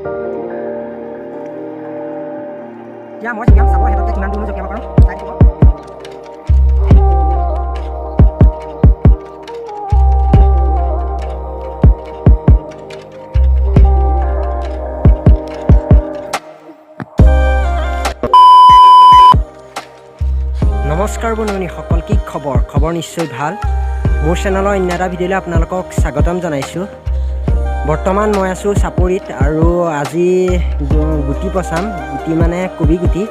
Ya মই জকিয়াম চাব হেততে কিমান দূৰ জকিয়াব পাৰো চাই দিব নমস্কাৰ বন্ধুনি সকল কি খবৰ নিশ্চয় ভাল মোৰ চেনেলৰ অন্য এটা ভিডিঅ'লৈ আপোনালোকক স্বাগতম জনাইছোঁ বৰ্তমান মই আছোঁ চাপৰিত আৰু আজি গুটি পচাম গুটি মানে কবি গুটি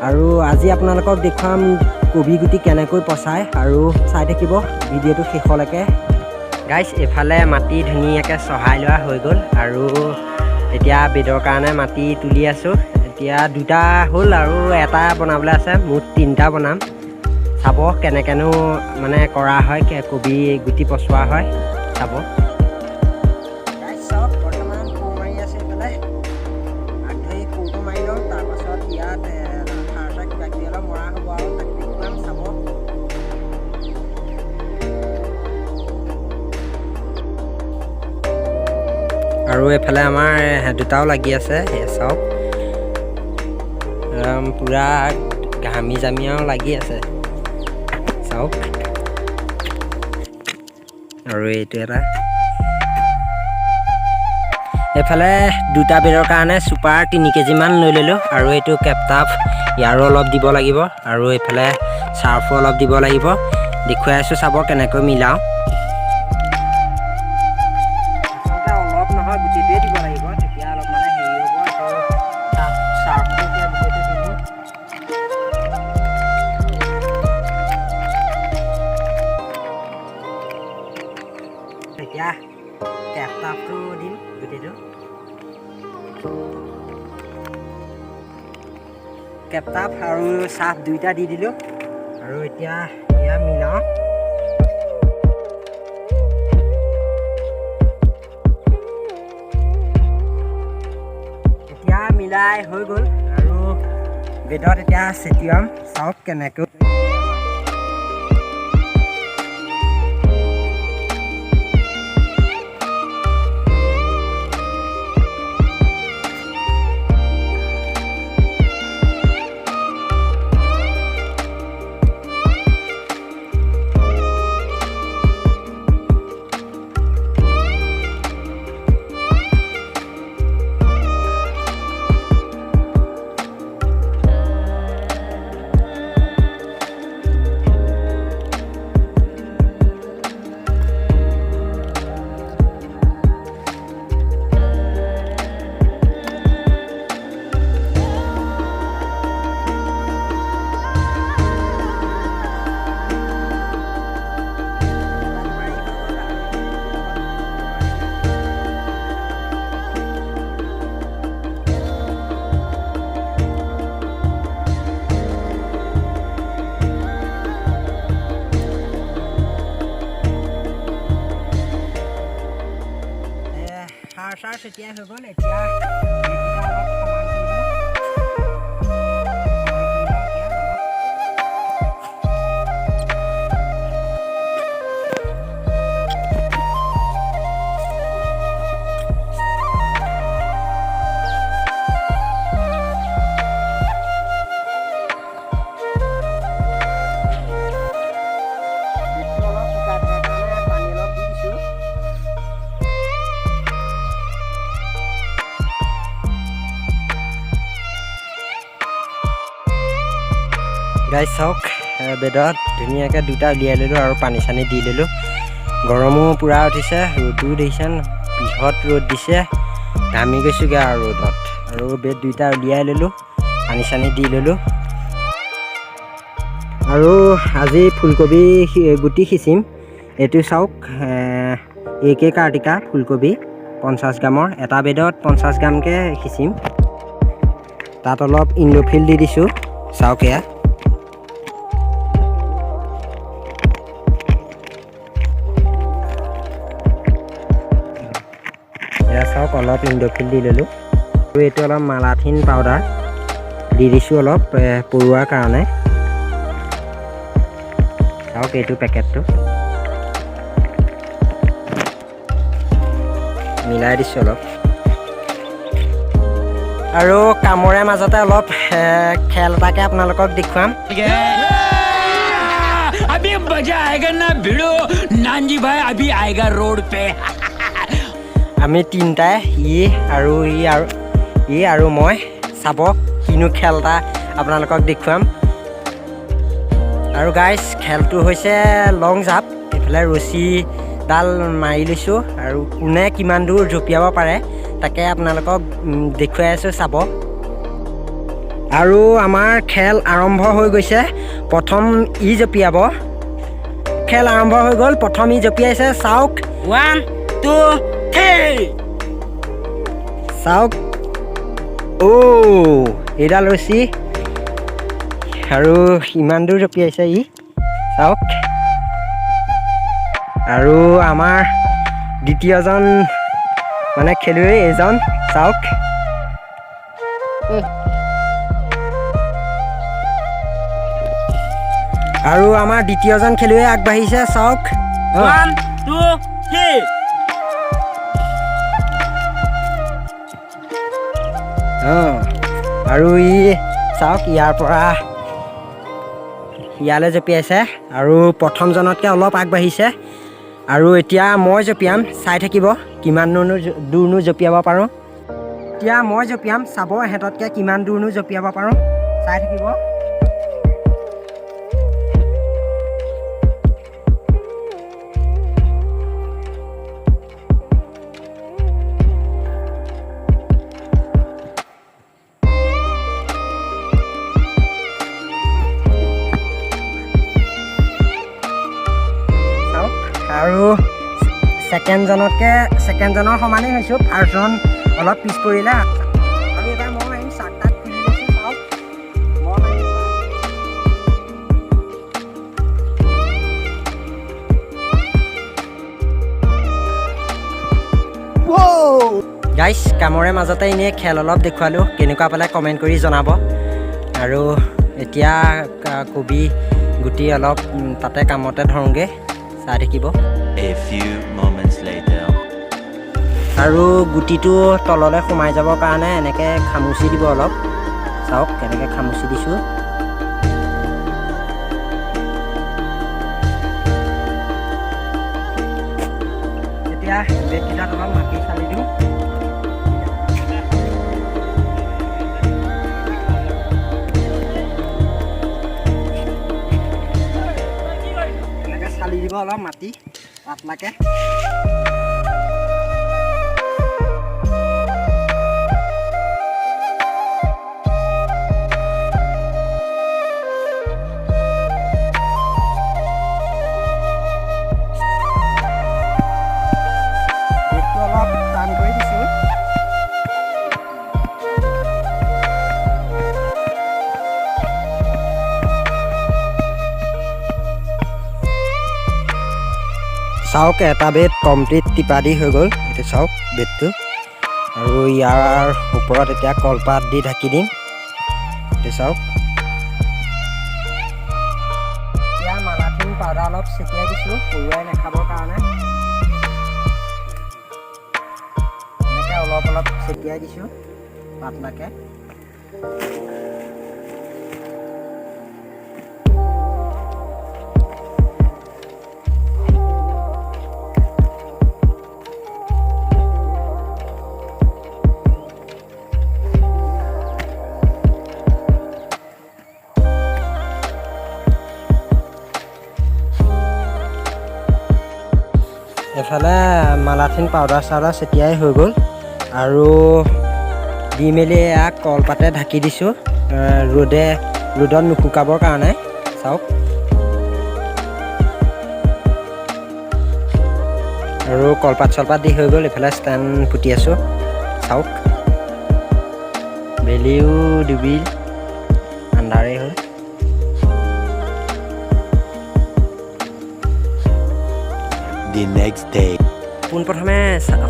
আৰু আজি আপোনালোকক দেখুৱাম কবি গুটি কেনেকৈ পচায় আৰু চাই থাকিব ভিডিঅ'টো শেষলৈকে গাইছ এফালে মাটি ধুনীয়াকৈ চহাই লোৱা হৈ গ'ল আৰু এতিয়া বেদৰ কাৰণে মাটি তুলি আছোঁ এতিয়া দুটা হ'ল আৰু এটা বনাবলৈ আছে মুঠ তিনিটা বনাম চাব কেনেকেনো মানে কৰা হয় কবি গুটি পচোৱা হয় চাব আৰু এফালে আমাৰ দুটাও লাগি আছে চাওক পুৰা ঘামি জামিয়াও লাগি আছে চাওক আৰু এইটো এটা এফালে দুটা বেৰৰ কাৰণে ছুপাৰ 3 কেজিমান লৈ ল'লোঁ আৰু এইটো কেপটাপ ইয়াৰো অলপ দিব লাগিব আৰু এইফালে চাৰ্ফো অলপ দিব লাগিব দেখুৱাই আছোঁ চাব কেনেকৈ মিলাওঁ অলপ নহয় গুটিটোৱে দিব লাগিব তেতিয়া অলপ মানে হেৰি হ'ব চাৰ্ফটো এতিয়া গোটেইটো দিলোঁ এতিয়া কেপটাপটো দিম গোটেইটো কেপটাপ আৰু চাৰ্ফ দুইটা দি দিলোঁ আৰু এতিয়া এয়া মিলাওঁ এতিয়া মিলাই হৈ গ'ল আৰু বেদত এতিয়া ছটিয়াম চাওক কেনেকৈ সাৰ ছটিয়াই হৈ গ'ল এতিয়া গাইছ চাওক বেদত ধুনীয়াকৈ দুটা উলিয়াই ল'লোঁ আৰু পানী চানী দি ল'লোঁ গৰমো পূৰা উঠিছে ৰ'দো দেখিছে বৃহৎ ৰ'দ দিছে ঘামি গৈছোঁগৈ আৰু ৰ'দত আৰু বেদ দুইটা উলিয়াই ল'লোঁ পানী চানী দি ল'লোঁ আৰু আজি ফুলকবি গুটি সিঁচিম এইটো চাওক AK কাৰ্টিকা ফুলকবি 50 গ্ৰামৰ এটা বেদত 50 গ্ৰামকৈ সিঁচিম তাত অলপ ইণ্ডোফিল দি দিছোঁ চাওক এয়া চাওক অলপ ইণ্ডোফিল দি ল'লোঁ আৰু এইটো অলপ মালাথিন পাউডাৰ দি দিছোঁ অলপ পৰুৱাৰ কাৰণে চাওক এইটো পেকেটটো মিলাই দিছোঁ অলপ আৰু কামৰে মাজতে অলপ খেল এটাকে আপোনালোকক দেখুৱাম अभी मजा आएगा ना भिड़ो नानजी भाई अभी आएगा रोड पे আমি তিনিটাই ই আৰু মই চাব কিনো খেল এটা আপোনালোকক দেখুৱাম আৰু গাইজ খেলটো হৈছে লং জাম্প এইফালে ৰছীডাল মাৰি লৈছোঁ আৰু কোনে কিমান দূৰ জঁপিয়াব পাৰে তাকে আপোনালোকক দেখুৱাই আছোঁ চাব আৰু আমাৰ খেল আৰম্ভ হৈ গৈছে প্ৰথম ই জঁপিয়াব খেল আৰম্ভ হৈ গ'ল প্ৰথম ই জঁপিয়াইছে চাওক 1 2 3 চাওক এইডাল ৰছী আৰু ইমান দূৰ জঁপিয়াইছে ই চাওক আৰু আমাৰ দ্বিতীয়জন মানে খেলুৱৈ এজন চাওক আৰু আমাৰ দ্বিতীয়জন খেলুৱৈ আগবাঢ়িছে চাওক 1 2 3 আৰু ই চাওক ইয়াৰ পৰা ইয়ালৈ জঁপিয়াইছে আৰু প্ৰথমজনতকৈ অলপ আগবাঢ়িছে আৰু এতিয়া মই জঁপিয়াম চাই থাকিব কিমান দূৰনো জঁপিয়াব পাৰোঁ এতিয়া মই জঁপিয়াম চাব সিহঁততকৈ কিমান দূৰনো জঁপিয়াব পাৰোঁ চাই থাকিব আৰু ছেকেণ্ডজনৰ সমানেই হৈছোঁ ফাৰ্ষ্টজন অলপ পিছ পৰিলে আৰু এইবাৰ মই মাৰিম চাক তাক খুলি লৈছোঁ চাওক গাইজ কামৰে মাজতে এনেই খেল অলপ দেখুৱালোঁ কেনেকুৱা পালে কমেণ্ট কৰি জনাব আৰু এতিয়া কবি গুটি অলপ তাতে কামতে ধৰোঁগৈ চাই থাকিব আৰু গুটিটো তললৈ সোমাই যাবৰ কাৰণে এনেকৈ খামুচি দিব অলপ চাওক কেনেকৈ খামুচি দিছোঁ এতিয়া বেটকেইটাত অলপ মাটি চালি দিওঁ চালি দিব অলপ মাটি পাতলাকে অলপ টান কৰি দিছোঁ চাওক এটা বেট কমপ্লিট টিপা দি হৈ গ'ল এইটো চাওক বেটটো আৰু ইয়াৰ ওপৰত এতিয়া কলপাত দি ঢাকি দিম এইটো চাওক এতিয়া মালাথিন পাউডাৰ অলপ ছটিয়াই দিছোঁ পৰুৱাই নাখাবৰ কাৰণে এনেকৈ অলপ ছটিয়াই দিছোঁ পাতলাকৈ এফালে মালাথিন পাউডাৰ চাউডাৰ ছটিয়াই হৈ গ'ল আৰু দি মেলি এয়া কলপাতে ঢাকি দিছোঁ ৰ'দত নুশুকাবৰ কাৰণে চাওক আৰু কলপাত চলপাত দি হৈ গ'ল এইফালে ষ্টেণ্ড পুতি আছোঁ চাওক বেলিও ডুবিল আন্ধাৰেই হ'ল The next day. পোনপ্ৰথমে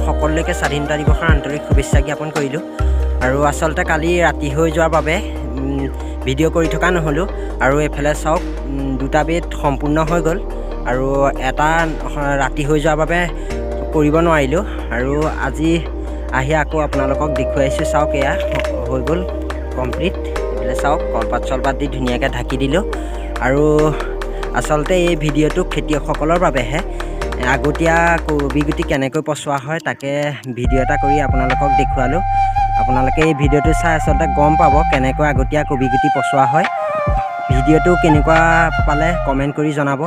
সকলোলৈকে স্বাধীনতা দিৱসৰ আন্তৰিক শুভেচ্ছা জ্ঞাপন কৰিলোঁ আৰু আচলতে কালি ৰাতি হৈ যোৱাৰ বাবে ভিডিঅ' কৰি থকা নহ'লোঁ আৰু এইফালে চাওক দুটা বেট সম্পূৰ্ণ হৈ গ'ল আৰু এটা ৰাতি হৈ যোৱাৰ বাবে কৰিব নোৱাৰিলোঁ আৰু আহি আকৌ আপোনালোকক দেখুৱাইছোঁ চাওক এয়া হৈ গ'ল কমপ্লিট এইফালে চাওক কলপাত চলপাত দি ধুনীয়াকৈ ঢাকি দিলোঁ আৰু আচলতে এই ভিডিঅ'টো খেতিয়কসকলৰ বাবেহে আগতীয়া কবি গুটি কেনেকৈ পচোৱা হয় তাকে ভিডিঅ' এটা কৰি আপোনালোকক দেখুৱালোঁ আপোনালোকে এই ভিডিঅ'টো চাই আচলতে গম পাব কেনেকৈ আগতীয়া কবি গুটি পচোৱা হয় ভিডিঅ'টো কেনেকুৱা পালে কমেণ্ট কৰি জনাব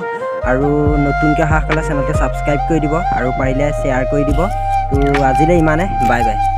আৰু নতুনকৈ অহাসকলে চেনেলটো ছাবস্ক্ৰাইব কৰি দিব আৰু পাৰিলে শ্বেয়াৰ কৰি দিব তো আজিলৈ ইমানে বাই বাই